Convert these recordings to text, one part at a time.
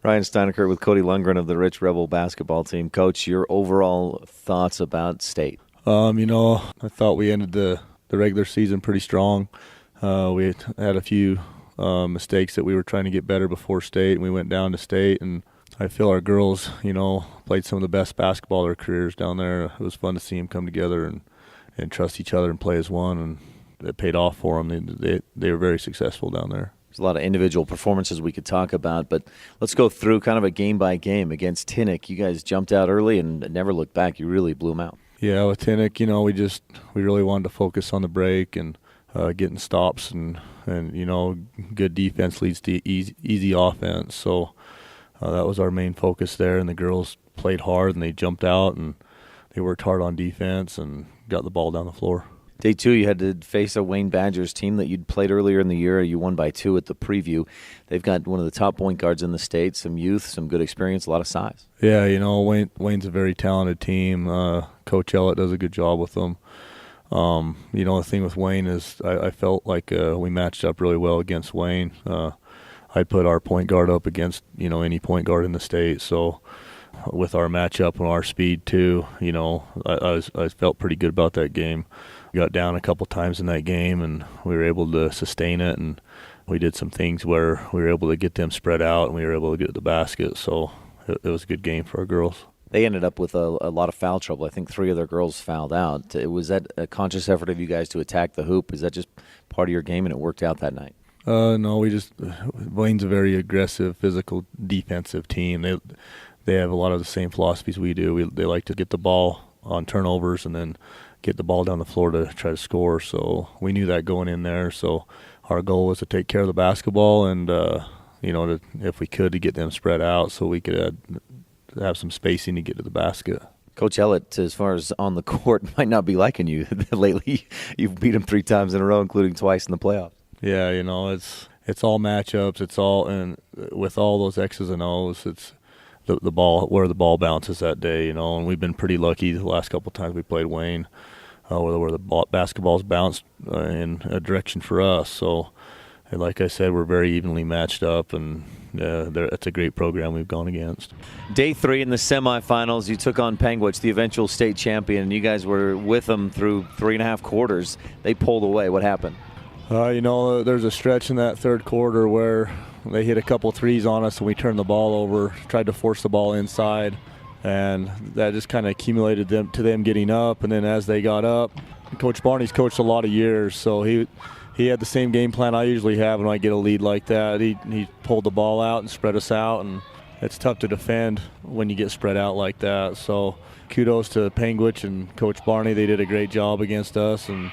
Ryan Steinecker with Cody Lundgren of the Rich Rebel basketball team. Coach, your overall thoughts about state? I thought we ended the regular season pretty strong. We had a few mistakes that we were trying to get better before state, and we went down to state, and I feel our girls, played some of the best basketball of their careers down there. It was fun to see them come together and trust each other and play as one, and it paid off for them. They were very successful down there. There's a lot of individual performances we could talk about, but let's go through kind of a game-by-game. Against Tinnick, you guys jumped out early and never looked back. You really blew them out. Yeah, with Tinnick, we really wanted to focus on the break and getting stops, and good defense leads to easy offense. So that was our main focus there, and the girls played hard, and they jumped out, and they worked hard on defense and got the ball down the floor. Day 2, you had to face a Wayne Badgers team that you'd played earlier in the year. You won by 2 at the preview. They've got one of the top point guards in the state, some youth, some good experience, a lot of size. Yeah, Wayne's a very talented team. Coach Ellett does a good job with them. The thing with Wayne is I felt like we matched up really well against Wayne. I put our point guard up against, any point guard in the state. So with our matchup and our speed too, I felt pretty good about that game. We got down a couple times in that game, and we were able to sustain it, and we did some things where we were able to get them spread out, and we were able to get to the basket. So it was a good game for our girls. They ended up with a lot of foul trouble. I think 3 of their girls fouled out. Was that a conscious effort of you guys to attack the hoop? Is that just part of your game and it worked out that night? No, Wayne's a very aggressive, physical, defensive team. They have a lot of the same philosophies we do. They like to get the ball on turnovers and then get the ball down the floor to try to score. So we knew that going in there. So our goal was to take care of the basketball and, if we could, to get them spread out so we could have some spacing to get to the basket. Coach Ellett, as far as on the court, might not be liking you lately. You've beat him 3 times in a row, including twice in the playoffs. Yeah, it's all matchups. It's all, and with all those X's and O's, it's the ball, where the ball bounces that day, and we've been pretty lucky the last couple of times we played Wayne, where the basketball's bounced in a direction for us. So, and like I said, we're very evenly matched up, and it's a great program we've gone against. Day 3 in the semifinals, you took on Panguitch, the eventual state champion, and you guys were with them through 3.5 quarters. They pulled away. What happened? There's a stretch in that third quarter where they hit a couple threes on us, and we turned the ball over, tried to force the ball inside, and that just kind of accumulated to them getting up. And then as they got up, Coach Barney's coached a lot of years, so he had the same game plan I usually have when I get a lead like that. He pulled the ball out and spread us out, and it's tough to defend when you get spread out like that. So kudos to Panguitch and Coach Barney. They did a great job against us, and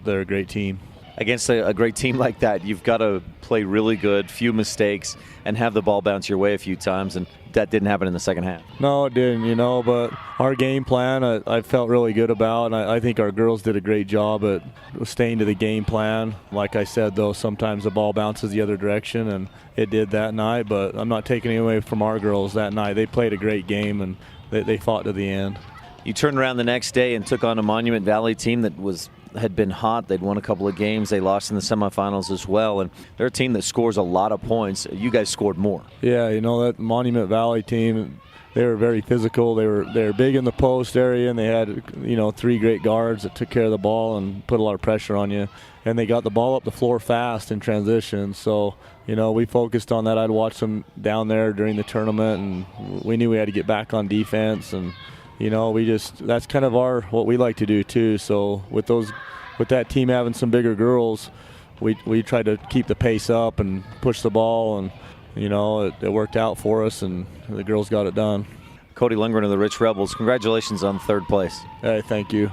they're a great team. Against a great team like that, you've got to play really good, few mistakes, and have the ball bounce your way a few times, and that didn't happen in the second half. No, it didn't, but our game plan I felt really good about, and I think our girls did a great job at staying to the game plan. Like I said, though, sometimes the ball bounces the other direction, and it did that night, but I'm not taking it away from our girls that night. They played a great game, and they fought to the end. You turned around the next day and took on a Monument Valley team that had been hot. They'd won a couple of games. They lost in the semifinals as well, and they're a team that scores a lot of points. You guys scored more. Yeah, that Monument Valley team, they were very physical. They were big in the post area, and they had 3 great guards that took care of the ball and put a lot of pressure on you. And they got the ball up the floor fast in transition. So we focused on that. I'd watch them down there during the tournament, and we knew we had to get back on defense. And that's kind of what we like to do too. So with that team having some bigger girls, we tried to keep the pace up and push the ball, and it worked out for us, and the girls got it done. Cody Lundgren of the Rich Rebels, congratulations on 3rd place. Hey, thank you.